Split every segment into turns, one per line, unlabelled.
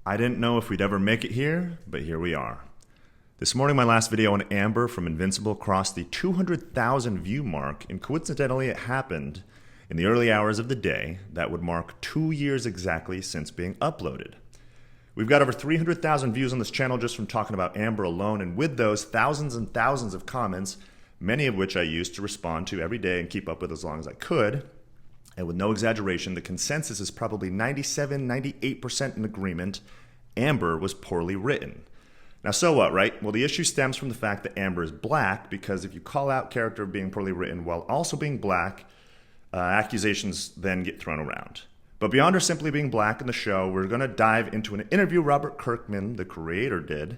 I didn't know if we'd ever make it here, but here we are. This morning, my last video on Amber from Invincible crossed the 200,000 view mark, and coincidentally, it happened in the early hours of the day that would mark 2 years exactly since being uploaded. We've got over 300,000 views on this channel just from talking about Amber alone, and with those, thousands and thousands of comments, many of which I used to respond to every day and keep up with as long as I could. And with no exaggeration, the consensus is probably 97–98% in agreement. Amber was poorly written. Now, so what, right? Well, the issue stems from the fact that Amber is black, because if you call out character being poorly written while also being black, accusations then get thrown around. But beyond her simply being black in the show, we're going to dive into an interview Robert Kirkman, the creator, did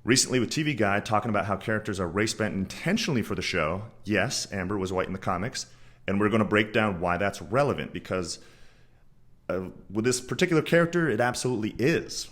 recently with TV Guide, talking about how characters are race-bent intentionally for the show. Yes, Amber was white in the comics, and we're going to break down why that's relevant, because with this particular character, it absolutely is.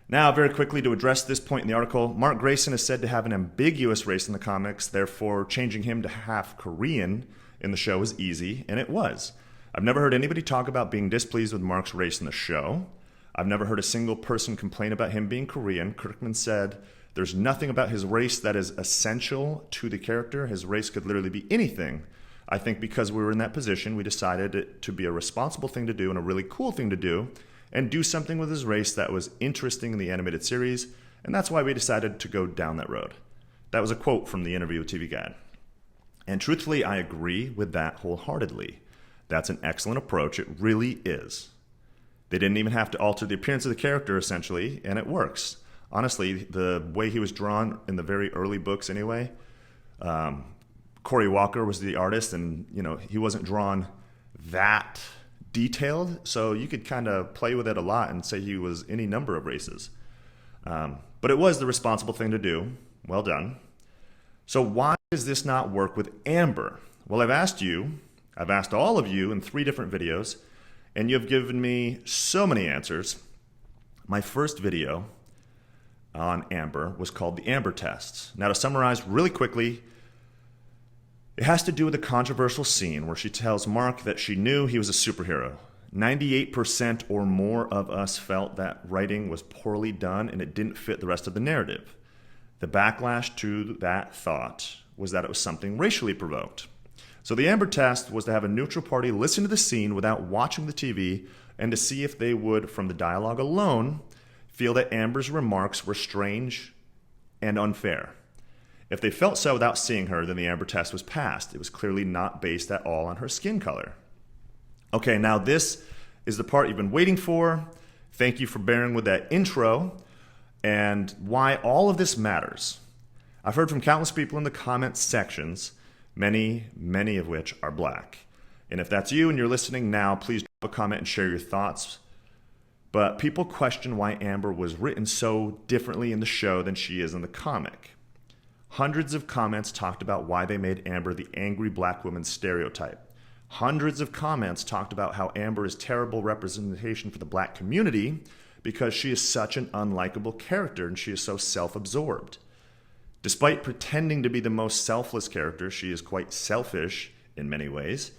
Now, very quickly, to address this point in the article, Mark Grayson is said to have an ambiguous race in the comics, therefore changing him to half Korean in the show is easy, and it was. I've never heard anybody talk about being displeased with Mark's race in the show. I've never heard a single person complain about him being Korean. Kirkman said there's nothing about his race that is essential to the character. His race could literally be anything. I think because we were in that position, we decided it to be a responsible thing to do and a really cool thing to do, and do something with his race that was interesting in the animated series, and that's why we decided to go down that road. That was a quote from the interview with TV Guide. And truthfully, I agree with that wholeheartedly. That's an excellent approach. It really is. They didn't even have to alter the appearance of the character, essentially, and it works. Honestly, the way he was drawn in the very early books anyway, Corey Walker was the artist, and he wasn't drawn that detailed, so you could kind of play with it a lot and say he was any number of races. But it was the responsible thing to do. Well done. So why does this not work with Amber? Well, I've asked all of you in 3 different videos, and you've given me so many answers. My first video on Amber was called the Amber Test. Now, to summarize really quickly, it has to do with a controversial scene where she tells Mark that she knew he was a superhero. 98% or more of us felt that writing was poorly done and it didn't fit the rest of the narrative. The backlash to that thought was that it was something racially provoked. So the Amber Test was to have a neutral party listen to the scene without watching the TV and to see if they would, from the dialogue alone, feel that Amber's remarks were strange and unfair. If they felt so without seeing her, then the Amber Test was passed. It was clearly not based at all on her skin color. Okay, now this is the part you've been waiting for. Thank you for bearing with that intro and why all of this matters. I've heard from countless people in the comment sections, many of which are black. And if that's you and you're listening now, please drop a comment and share your thoughts. But people question why Amber was written so differently in the show than she is in the comic. Hundreds of comments talked about why they made Amber the angry black woman stereotype. Hundreds of comments talked about how Amber is terrible representation for the black community because she is such an unlikable character and she is so self-absorbed. Despite pretending to be the most selfless character, she is quite selfish in many ways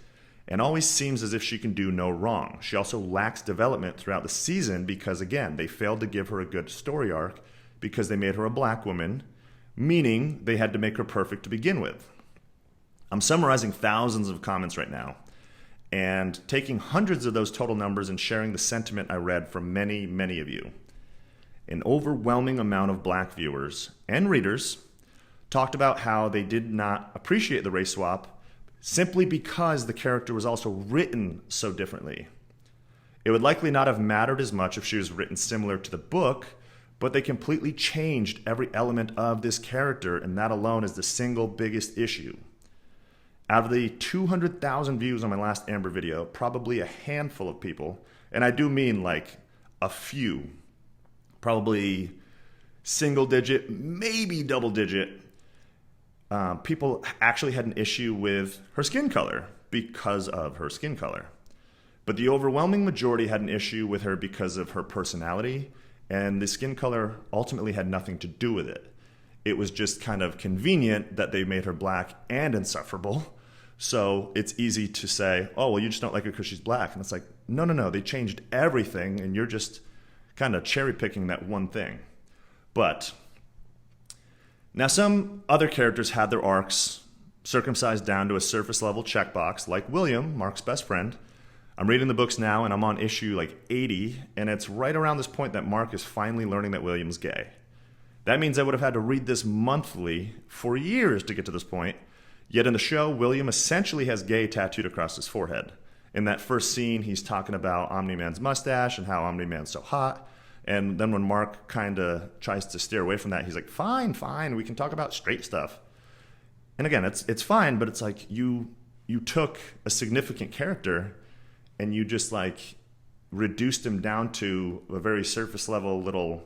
and always seems as if she can do no wrong. She also lacks development throughout the season because, again, they failed to give her a good story arc because they made her a black woman, meaning they had to make her perfect to begin with. I'm summarizing thousands of comments right now and taking hundreds of those total numbers and sharing the sentiment I read from many of you. An overwhelming amount of black viewers and readers talked about how they did not appreciate the race swap simply because the character was also written so differently. It would likely not have mattered as much if she was written similar to the book, but they completely changed every element of this character, and that alone is the single biggest issue. Out of the 200,000 views on my last Amber video, probably a handful of people, and I do mean like a few, probably single digit, maybe double digit, people actually had an issue with her skin color because of her skin color. But the overwhelming majority had an issue with her because of her personality, and the skin color ultimately had nothing to do with it. It was just kind of convenient that they made her black and insufferable. So it's easy to say, oh, well, you just don't like her because she's black. And it's like, no. They changed everything, and you're just kind of cherry picking that one thing. But now some other characters had their arcs circumcised down to a surface level checkbox, like William, Mark's best friend. I'm reading the books now, and I'm on issue like 80, and it's right around this point that Mark is finally learning that William's gay. That means I would have had to read this monthly for years to get to this point. Yet in the show, William essentially has gay tattooed across his forehead. In that first scene, he's talking about Omni-Man's mustache and how Omni-Man's so hot. And then when Mark kind of tries to steer away from that, he's like, fine, we can talk about straight stuff. And again, it's fine, but it's like you took a significant character and you just like reduced him down to a very surface level little,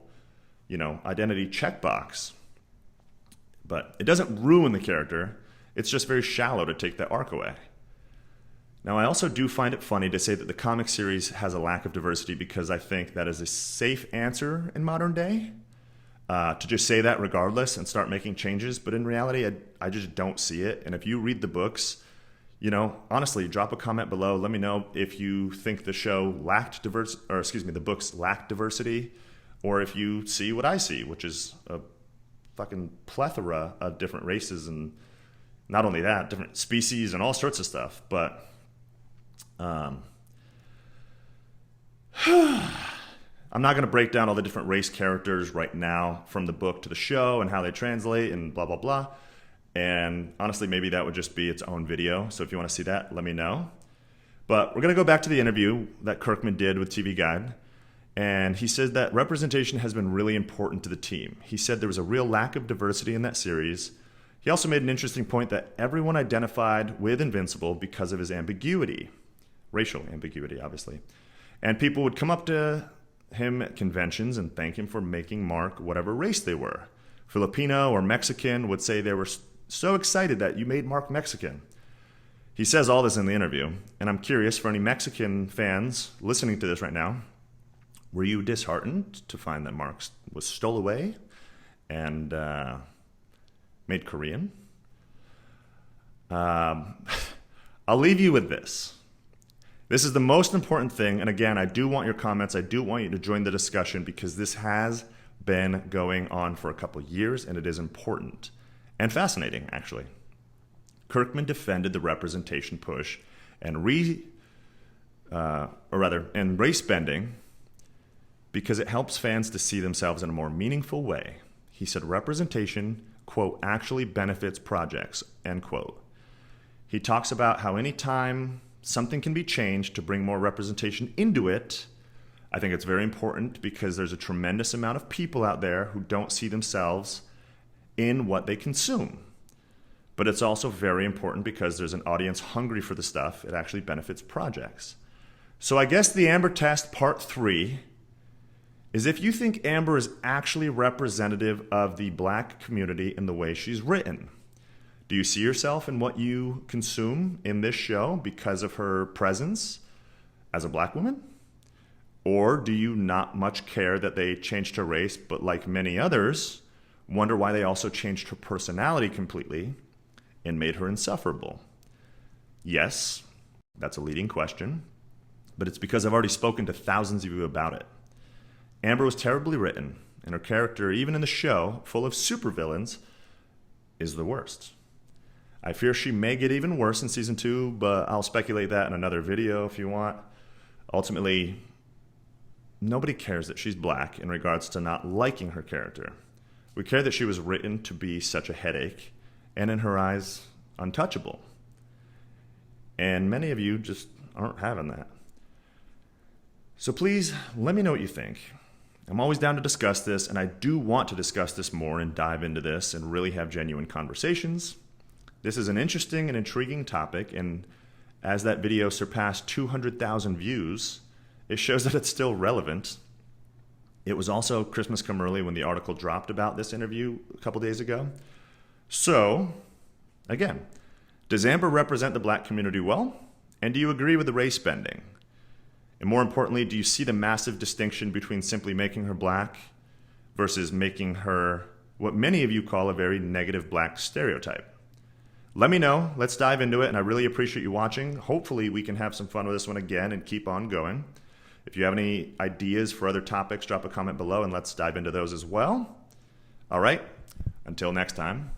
identity checkbox. But it doesn't ruin the character. It's just very shallow to take that arc away. Now, I also do find it funny to say that the comic series has a lack of diversity because I think that is a safe answer in modern day, to just say that regardless and start making changes. But in reality, I just don't see it. And if you read the books, honestly, drop a comment below. Let me know if you think the show lacked the books lacked diversity, or if you see what I see, which is a fucking plethora of different races, and not only that, different species and all sorts of stuff. But I'm not going to break down all the different race characters right now from the book to the show and how they translate and blah, blah, blah. And honestly, maybe that would just be its own video. So if you want to see that, let me know. But we're going to go back to the interview that Kirkman did with TV Guide. And he said that representation has been really important to the team. He said there was a real lack of diversity in that series. He also made an interesting point that everyone identified with Invincible because of his ambiguity. Racial ambiguity, obviously. And people would come up to him at conventions and thank him for making Mark whatever race they were. Filipino or Mexican would say they were so excited that you made Mark Mexican. He says all this in the interview, and I'm curious for any Mexican fans listening to this right now, were you disheartened to find that Mark was stole away and made Korean? I'll leave you with this. This is the most important thing, and again, I do want your comments. I do want you to join the discussion because this has been going on for a couple years, and it is important and fascinating, actually. Kirkman defended the representation push and race bending because it helps fans to see themselves in a more meaningful way. He said representation, quote, actually benefits projects, end quote. He talks about how anytime something can be changed to bring more representation into it, I think it's very important because there's a tremendous amount of people out there who don't see themselves in what they consume. But it's also very important because there's an audience hungry for the stuff. It actually benefits projects. So I guess the Amber test part 3 is if you think Amber is actually representative of the black community in the way she's written. Do you see yourself in what you consume in this show because of her presence as a black woman? Or do you not much care that they changed her race, but like many others, wonder why they also changed her personality completely and made her insufferable? Yes, that's a leading question, but it's because I've already spoken to thousands of you about it. Amber was terribly written, and her character, even in the show, full of supervillains, is the worst. I fear she may get even worse in season 2, but I'll speculate that in another video if you want. Ultimately, nobody cares that she's black in regards to not liking her character. We care that she was written to be such a headache, and in her eyes, untouchable. And many of you just aren't having that. So please, let me know what you think. I'm always down to discuss this, and I do want to discuss this more and dive into this and really have genuine conversations. This is an interesting and intriguing topic, and as that video surpassed 200,000 views, it shows that it's still relevant. It was also Christmas come early when the article dropped about this interview a couple days ago. So, again, does Amber represent the black community well? And do you agree with the race bending? And more importantly, do you see the massive distinction between simply making her black versus making her what many of you call a very negative black stereotype? Let me know. Let's dive into it, and I really appreciate you watching. Hopefully we can have some fun with this one again and keep on going. If you have any ideas for other topics, drop a comment below and let's dive into those as well. All right, until next time.